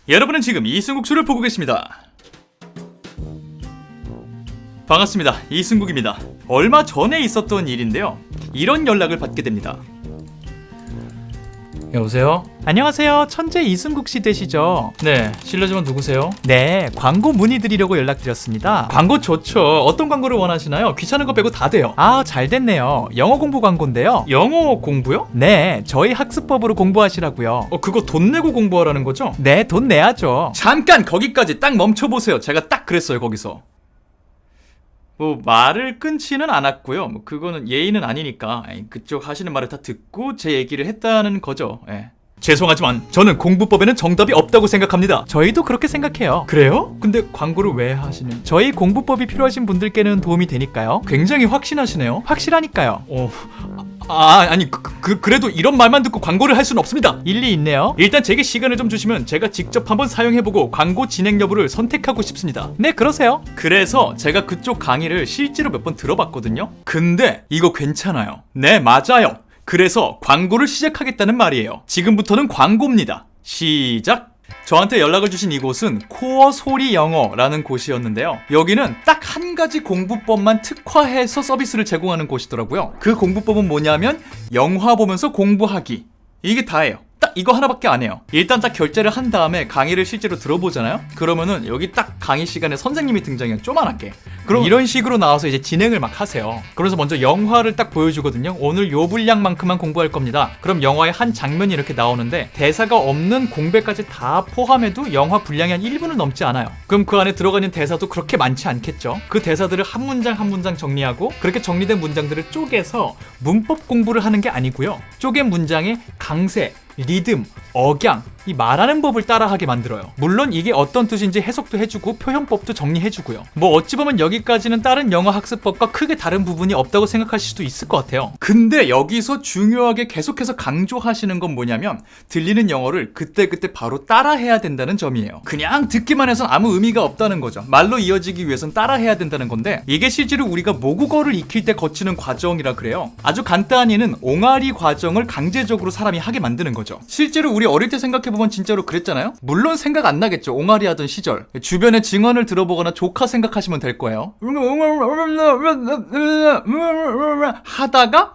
여러분은 지금 이승국쇼를 보고 계십니다. 반갑습니다. 이승국입니다. 얼마 전에 있었던 일인데요. 이런 연락을 받게 됩니다. 여보세요? 안녕하세요. 천재 이승국씨 되시죠? 네, 실례지만 누구세요? 네, 광고 문의드리려고 연락드렸습니다. 광고 좋죠. 어떤 광고를 원하시나요? 귀찮은 거 빼고 다 돼요. 아, 잘 됐네요. 영어 공부 광고인데요. 영어 공부요? 네, 저희 학습법으로 공부하시라고요. 그거 돈 내고 공부하라는 거죠? 네, 돈 내야죠. 잠깐 거기까지 딱 멈춰보세요. 제가 딱 그랬어요, 거기서. 말을 끊지는 않았고요. 그거는 예의는 아니니까 그쪽 하시는 말을 다 듣고 제 얘기를 했다는 거죠. 죄송하지만 저는 공부법에는 정답이 없다고 생각합니다. 저희도 그렇게 생각해요. 그래요? 근데 광고를 왜 하시는? 저희 공부법이 필요하신 분들께는 도움이 되니까요. 굉장히 확신하시네요. 확실하니까요. 아니 그래도 이런 말만 듣고 광고를 할 수는 없습니다. 일리 있네요. 일단 제게 시간을 좀 주시면 제가 직접 한번 사용해보고 광고 진행 여부를 선택하고 싶습니다. 네, 그러세요. 그래서 제가 그쪽 강의를 실제로 몇 번 들어봤거든요. 근데 이거 괜찮아요. 네, 맞아요. 그래서 광고를 시작하겠다는 말이에요. 지금부터는 광고입니다. 시작! 저한테 연락을 주신 이곳은 코어 소리 영어라는 곳이었는데요. 여기는 딱 한 가지 공부법만 특화해서 서비스를 제공하는 곳이더라고요. 그 공부법은 뭐냐면 영화 보면서 공부하기. 이게 다예요. 딱 이거 하나밖에 안 해요. 일단 딱 결제를 한 다음에 강의를 실제로 들어보잖아요. 그러면은 여기 딱 강의 시간에 선생님이 등장해요. 쪼만하게. 그럼 이런 식으로 나와서 이제 진행을 막 하세요. 그래서 먼저 영화를 딱 보여주거든요. 오늘 요 분량만큼만 공부할 겁니다. 그럼 영화의 한 장면이 이렇게 나오는데 대사가 없는 공백까지 다 포함해도 영화 분량이 한 1분은 넘지 않아요. 그럼 그 안에 들어가 있는 대사도 그렇게 많지 않겠죠. 그 대사들을 한 문장 한 문장 정리하고 그렇게 정리된 문장들을 쪼개서 문법 공부를 하는 게 아니고요. 쪼갠 문장에 강세, 리듬, 억양, 이 말하는 법을 따라하게 만들어요. 물론 이게 어떤 뜻인지 해석도 해주고 표현법도 정리해주고요. 어찌 보면 여기까지는 다른 영어 학습법과 크게 다른 부분이 없다고 생각하실 수도 있을 것 같아요. 근데 여기서 중요하게 계속해서 강조하시는 건 뭐냐면 들리는 영어를 그때그때 바로 따라해야 된다는 점이에요. 그냥 듣기만 해선 아무 의미가 없다는 거죠. 말로 이어지기 위해선 따라해야 된다는 건데 이게 실제로 우리가 모국어를 익힐 때 거치는 과정이라 그래요. 아주 간단히는 옹알이 과정을 강제적으로 사람이 하게 만드는 거죠. 실제로 우리 어릴 때 생각해보면 진짜로 그랬잖아요. 물론 생각 안 나겠죠. 옹알이 하던 시절 주변의 증언을 들어보거나 조카 생각하시면 될 거예요. 하다가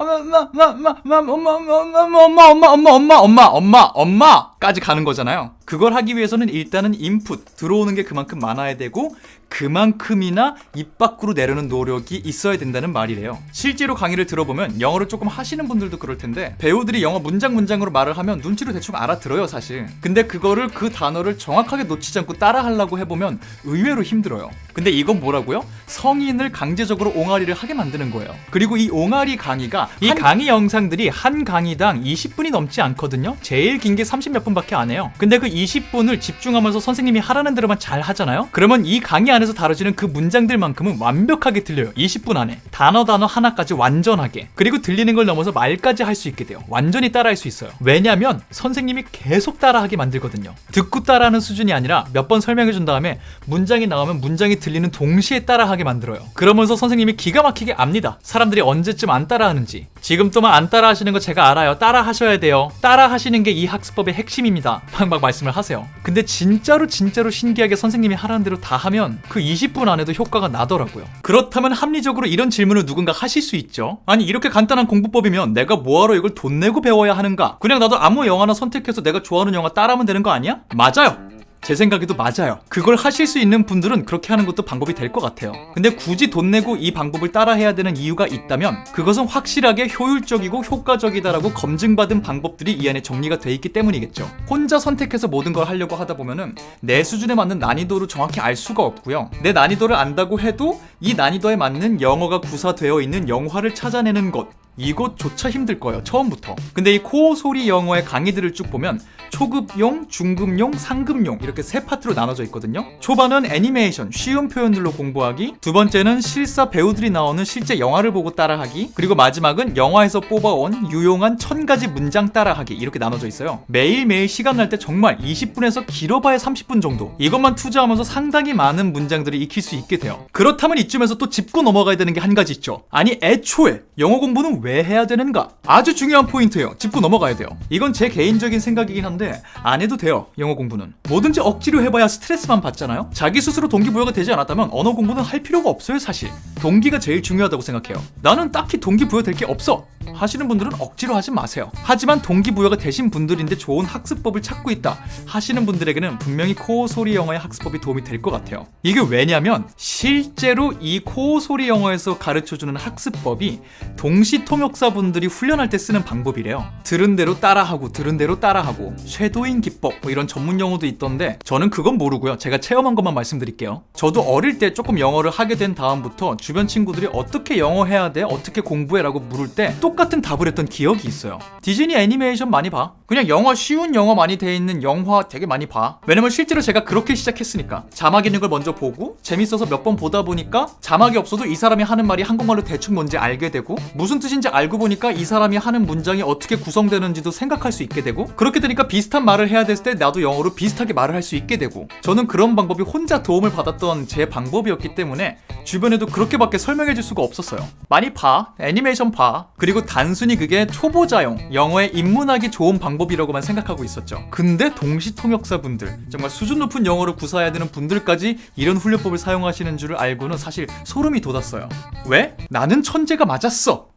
엄마까지 가는 거잖아요. 그걸 하기 위해서는 일단은 인풋 들어오는 게 그만큼 많아야 되고 그만큼이나 입 밖으로 내려는 노력이 있어야 된다는 말이래요. 실제로 강의를 들어보면 영어를 조금 하시는 분들도 그럴 텐데 배우들이 영어 문장으로 말을 하면 눈치로 대충 알아들어요, 사실. 근데 그거를 그 단어를 정확하게 놓치지 않고 따라하려고 해보면 의외로 힘들어요. 근데 이건 뭐라고요? 성인을 강제적으로 옹알이를 하게 만드는 거예요. 그리고 이 옹알이 강의가 이 강의 영상들이 한 강의당 20분이 넘지 않거든요. 제일 긴 게 30몇 분밖에 안 해요. 근데 그 20분을 집중하면서 선생님이 하라는 대로만 잘 하잖아요. 그러면 이 강의 안에서 다뤄지는 그 문장들만큼은 완벽하게 들려요. 20분 안에 단어 하나까지 완전하게. 그리고 들리는 걸 넘어서 말까지 할 수 있게 돼요. 완전히 따라할 수 있어요. 왜냐면 선생님이 계속 따라하게 만들거든요. 듣고 따라하는 수준이 아니라 몇 번 설명해 준 다음에 문장이 나오면 문장이 들리는 동시에 따라하게 만들어요. 그러면서 선생님이 기가 막히게 압니다. 사람들이 언제쯤 안 따라하는지. 지금 또만 안 따라하시는 거 제가 알아요. 따라하셔야 돼요. 따라하시는 게 이 학습법의 핵심입니다. 막 말씀을 하세요. 근데 진짜로 신기하게 선생님이 하라는 대로 다 하면 그 20분 안에도 효과가 나더라고요. 그렇다면 합리적으로 이런 질문을 누군가 하실 수 있죠. 아니 이렇게 간단한 공부법이면 내가 뭐하러 이걸 돈 내고 배워야 하는가? 그냥 나도 아무 영화나 선택해서 내가 좋아하는 영화 따라하면 되는 거 아니야? 맞아요. 제 생각에도 맞아요. 그걸 하실 수 있는 분들은 그렇게 하는 것도 방법이 될 것 같아요. 근데 굳이 돈 내고 이 방법을 따라해야 되는 이유가 있다면 그것은 확실하게 효율적이고 효과적이다라고 검증받은 방법들이 이 안에 정리가 돼 있기 때문이겠죠. 혼자 선택해서 모든 걸 하려고 하다 보면은 내 수준에 맞는 난이도를 정확히 알 수가 없고요. 내 난이도를 안다고 해도 이 난이도에 맞는 영어가 구사되어 있는 영화를 찾아내는 것, 이것조차 힘들 거예요, 처음부터. 근데 이 코어 소리 영어의 강의들을 쭉 보면 초급용, 중급용, 상급용 이렇게 세 파트로 나눠져 있거든요. 초반은 애니메이션, 쉬운 표현들로 공부하기, 두 번째는 실사 배우들이 나오는 실제 영화를 보고 따라하기, 그리고 마지막은 영화에서 뽑아온 유용한 1000가지 문장 따라하기, 이렇게 나눠져 있어요. 매일매일 시간 날 때 정말 20분에서 길어봐야 30분 정도, 이것만 투자하면서 상당히 많은 문장들을 익힐 수 있게 돼요. 그렇다면 이쯤에서 또 짚고 넘어가야 되는 게 한 가지 있죠. 아니 애초에 영어 공부는 왜 해야 되는가? 아주 중요한 포인트예요. 짚고 넘어가야 돼요. 이건 제 개인적인 생각이긴 한데 한데 안 해도 돼요. 영어 공부는 뭐든지 억지로 해봐야 스트레스만 받잖아요. 자기 스스로 동기부여가 되지 않았다면 언어 공부는 할 필요가 없어요. 사실 동기가 제일 중요하다고 생각해요. 나는 딱히 동기부여 될 게 없어 하시는 분들은 억지로 하지 마세요. 하지만 동기부여가 되신 분들인데 좋은 학습법을 찾고 있다 하시는 분들에게는 분명히 코어 소리 영어의 학습법이 도움이 될 것 같아요. 이게 왜냐면 실제로 이 코어 소리 영어에서 가르쳐주는 학습법이 동시 통역사분들이 훈련할 때 쓰는 방법이래요. 들은 대로 따라하고 들은 대로 따라하고 쇄도잉 기법 뭐 이런 전문 용어도 있던데 저는 그건 모르고요. 제가 체험한 것만 말씀드릴게요. 저도 어릴 때 조금 영어를 하게 된 다음부터 주변 친구들이 어떻게 영어 해야 돼? 어떻게 공부해? 라고 물을 때 똑같은 답을 했던 기억이 있어요. 디즈니 애니메이션 많이 봐. 그냥 영어 쉬운 영어 많이 돼 있는 영화 되게 많이 봐. 왜냐면 실제로 제가 그렇게 시작했으니까. 자막 있는 걸 먼저 보고 재밌어서 몇 번 보다 보니까 자막이 없어도 이 사람이 하는 말이 한국말로 대충 뭔지 알게 되고 무슨 뜻인지 알고 보니까 이 사람이 하는 문장이 어떻게 구성되는지도 생각할 수 있게 되고 그렇게 되니까 비슷한 말을 해야 됐을 때 나도 영어로 비슷하게 말을 할 수 있게 되고 저는 그런 방법이 혼자 도움을 받았던 제 방법이었기 때문에 주변에도 그렇게밖에 설명해 줄 수가 없었어요. 많이 봐. 애니메이션 봐. 그리고 단순히 그게 초보자용 영어에 입문하기 좋은 방법이라고만 생각하고 있었죠. 근데 동시 통역사분들 정말 수준 높은 영어를 구사해야 되는 분들까지 이런 훈련법을 사용하시는 줄 알고는 사실 소름이 돋았어요. 왜? 나는 천재가 맞았어.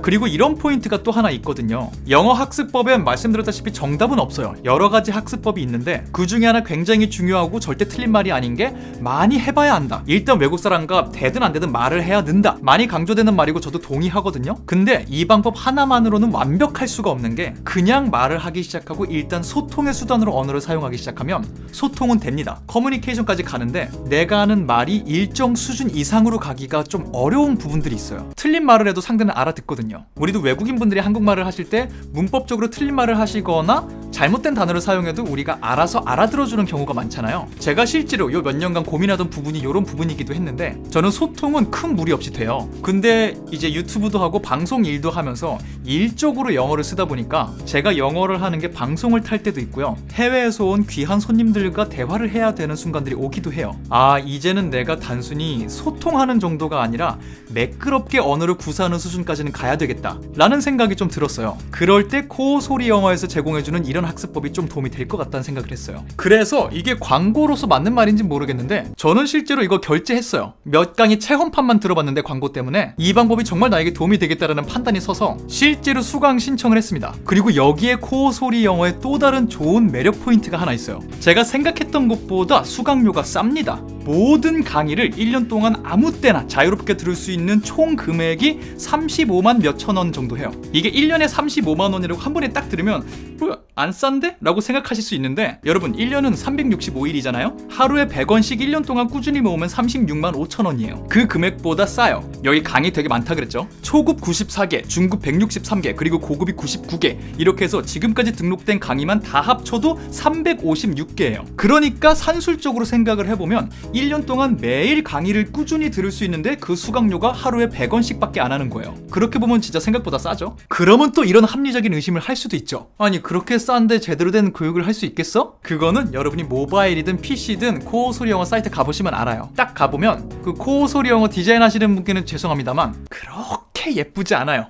그리고 이런 포인트가 또 하나 있거든요. 영어 학습법엔 말씀드렸다시피 정답은 없어요. 여러 가지 학습법이 있는데 그 중에 하나 굉장히 중요하고 절대 틀린 말이 아닌 게 많이 해봐야 한다. 일단 외국 사람과 되든 안 되든 말을 해야 는다. 많이 강조되는 말이고 저도 동의하거든요. 근데 이 방법 하나만으로는 완벽할 수가 없는 게 그냥 말을 하기 시작하고 일단 소통의 수단으로 언어를 사용하기 시작하면 소통은 됩니다. 커뮤니케이션까지 가는데 내가 하는 말이 일정 수준 이상으로 가기가 좀 어려운 부분들이 있어요. 틀린 말을 해도 상대는 알아듣거든요. 우리도 외국인 분들이 한국말을 하실 때 문법적으로 틀린 말을 하시거나 잘못된 단어를 사용해도 우리가 알아서 알아들어주는 경우가 많잖아요. 제가 실제로 요 몇 년간 고민하던 부분이 요런 부분이기도 했는데 저는 소통은 큰 무리 없이 돼요. 근데 이제 유튜브도 하고 방송 일도 하면서 일적으로 영어를 쓰다 보니까 제가 영어를 하는 게 방송을 탈 때도 있고요. 해외에서 온 귀한 손님들과 대화를 해야 되는 순간들이 오기도 해요. 아, 이제는 내가 단순히 소통하는 정도가 아니라 매끄럽게 언어를 구사하는 수준까지는 가야 되겠다 라는 생각이 좀 들었어요. 그럴 때 코어 소리 영어에서 제공해주는 이런 학습법이 좀 도움이 될 것 같다는 생각을 했어요. 그래서 이게 광고로서 맞는 말인지 모르겠는데 저는 실제로 이거 결제했어요. 몇 강의 체험판만 들어봤는데 광고 때문에 이 방법이 정말 나에게 도움이 되겠다라는 판단이 서서 실제로 수강 신청을 했습니다. 그리고 여기에 코어 소리 영어의 또 다른 좋은 매력 포인트가 하나 있어요. 제가 생각했던 것보다 수강료가 쌉니다. 모든 강의를 1년 동안 아무 때나 자유롭게 들을 수 있는 총 금액이 35만 몇천 원 정도 해요. 이게 1년에 35만 원이라고 한 번에 딱 들으면 뭐야 안 싼데? 라고 생각하실 수 있는데 여러분 1년은 365일이잖아요? 하루에 100원씩 1년 동안 꾸준히 모으면 36만 5천 원이에요. 그 금액보다 싸요. 여기 강의 되게 많다 그랬죠? 초급 94개, 중급 163개, 그리고 고급이 99개 이렇게 해서 지금까지 등록된 강의만 다 합쳐도 356개예요. 그러니까 산술적으로 생각을 해보면 1년 동안 매일 강의를 꾸준히 들을 수 있는데 그 수강료가 하루에 100원씩 밖에 안 하는 거예요. 그렇게 보면 진짜 생각보다 싸죠? 그러면 또 이런 합리적인 의심을 할 수도 있죠. 아니 그렇게 싼데 제대로 된 교육을 할 수 있겠어? 그거는 여러분이 모바일이든 PC든 코어 소리 영어 사이트 가보시면 알아요. 딱 가보면 그 코어 소리 영어 디자인 하시는 분께는 죄송합니다만 그렇게 예쁘지 않아요.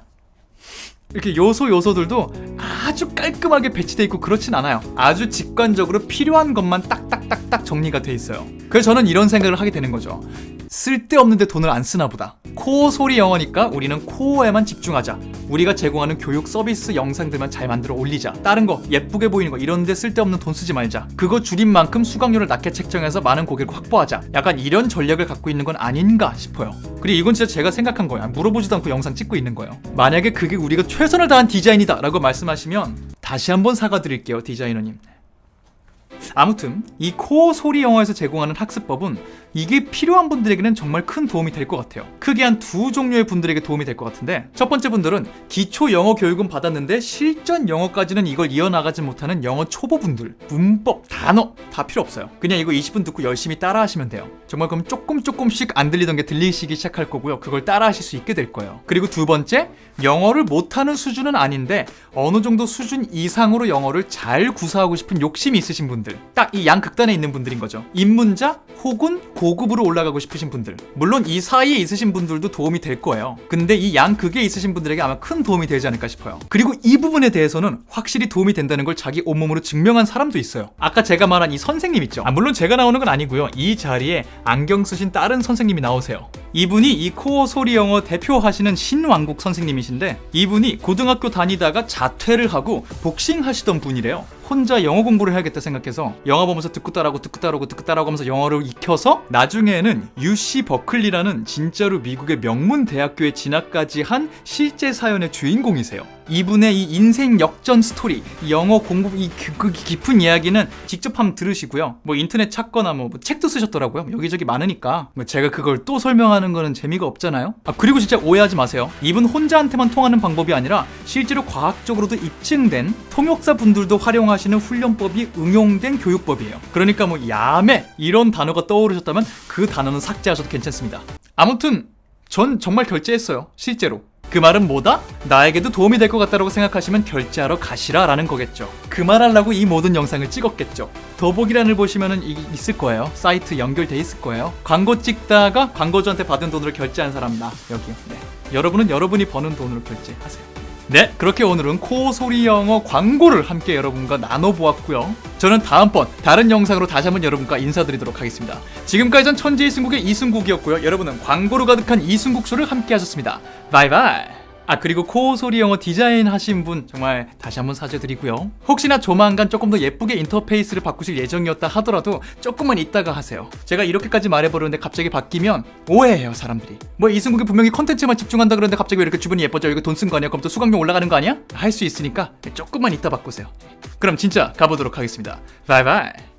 이렇게 요소들도 아주 깔끔하게 배치되어 있고 그렇진 않아요. 아주 직관적으로 필요한 것만 딱딱딱딱 정리가 돼 있어요. 그래서 저는 이런 생각을 하게 되는 거죠. 쓸데없는데 돈을 안 쓰나 보다. 코어 소리 영어니까 우리는 코어에만 집중하자. 우리가 제공하는 교육 서비스 영상들만 잘 만들어 올리자. 다른 거 예쁘게 보이는 거 이런 데 쓸데없는 돈 쓰지 말자. 그거 줄인 만큼 수강료를 낮게 책정해서 많은 고객을 확보하자. 약간 이런 전략을 갖고 있는 건 아닌가 싶어요. 그리고 이건 진짜 제가 생각한 거야. 물어보지도 않고 영상 찍고 있는 거예요. 만약에 그게 우리가 최선을 다한 디자인이다 라고 말씀하시면 다시 한번 사과드릴게요, 디자이너님. 아무튼 이 코어 소리 영어에서 제공하는 학습법은 이게 필요한 분들에게는 정말 큰 도움이 될 것 같아요. 크게 한 두 종류의 분들에게 도움이 될 것 같은데 첫 번째 분들은 기초 영어 교육은 받았는데 실전 영어까지는 이걸 이어나가지 못하는 영어 초보분들. 문법, 단어 다 필요 없어요. 그냥 이거 20분 듣고 열심히 따라 하시면 돼요. 정말 그럼 조금씩 안 들리던 게 들리시기 시작할 거고요. 그걸 따라 하실 수 있게 될 거예요. 그리고 두 번째, 영어를 못하는 수준은 아닌데 어느 정도 수준 이상으로 영어를 잘 구사하고 싶은 욕심이 있으신 분들. 딱 이 양극단에 있는 분들인 거죠. 입문자, 혹은 고급으로 올라가고 싶으신 분들, 물론 이 사이에 있으신 분들도 도움이 될 거예요. 근데 이 양극에 있으신 분들에게 아마 큰 도움이 되지 않을까 싶어요. 그리고 이 부분에 대해서는 확실히 도움이 된다는 걸 자기 온몸으로 증명한 사람도 있어요. 아까 제가 말한 이 선생님 있죠? 물론 제가 나오는 건 아니고요. 이 자리에 안경 쓰신 다른 선생님이 나오세요. 이분이 이 코어 소리 영어 대표하시는 신왕국 선생님이신데, 이분이 고등학교 다니다가 자퇴를 하고 복싱 하시던 분이래요. 혼자 영어 공부를 해야겠다 생각해서 영화 보면서 듣고 따라하고 하면서 영어를 익혀서 나중에는 UC 버클리라는 진짜로 미국의 명문 대학교에 진학까지 한 실제 사연의 주인공이세요. 이분의 이 인생 역전 스토리, 이 영어 공부 이 깊은 이야기는 직접 한번 들으시고요. 뭐 인터넷 찾거나 뭐 책도 쓰셨더라고요. 여기저기 많으니까 뭐 제가 그걸 또 설명하는 거는 재미가 없잖아요. 그리고 진짜 오해하지 마세요. 이분 혼자한테만 통하는 방법이 아니라 실제로 과학적으로도 입증된 통역사 분들도 활용하시는 훈련법이 응용된 교육법이에요. 그러니까 뭐 야매 이런 단어가 떠오르셨다면 그 단어는 삭제하셔도 괜찮습니다. 아무튼 전 정말 결제했어요. 실제로. 그 말은 뭐다? 나에게도 도움이 될 것 같다라고 생각하시면 결제하러 가시라 라는 거겠죠. 그 말하려고 이 모든 영상을 찍었겠죠. 더보기란을 보시면은 있을 거예요. 사이트 연결돼 있을 거예요. 광고 찍다가 광고주한테 받은 돈으로 결제한 사람 나 여기요. 네. 여러분은 여러분이 버는 돈으로 결제하세요. 네, 그렇게 오늘은 코어 소리 영어 광고를 함께 여러분과 나눠보았고요. 저는 다음번 다른 영상으로 다시 한번 여러분과 인사드리도록 하겠습니다. 지금까지 전 천재의 승국의 이승국이었고요. 여러분은 광고로 가득한 이승국쇼를 함께 하셨습니다. 바이바이. 그리고 코어 소리 영어 디자인 하신 분 정말 다시 한번 사죄드리고요. 혹시나 조만간 조금 더 예쁘게 인터페이스를 바꾸실 예정이었다 하더라도 조금만 이따가 하세요. 제가 이렇게까지 말해버렸는데 갑자기 바뀌면 오해해요, 사람들이. 뭐 이승국이 분명히 컨텐츠만 집중한다 그러는데 갑자기 왜 이렇게 주변이 예뻐져? 이거 돈 쓴 거 아니야? 그럼 또 수강료 올라가는 거 아니야? 할 수 있으니까 조금만 이따 바꾸세요. 그럼 진짜 가보도록 하겠습니다. 바이바이.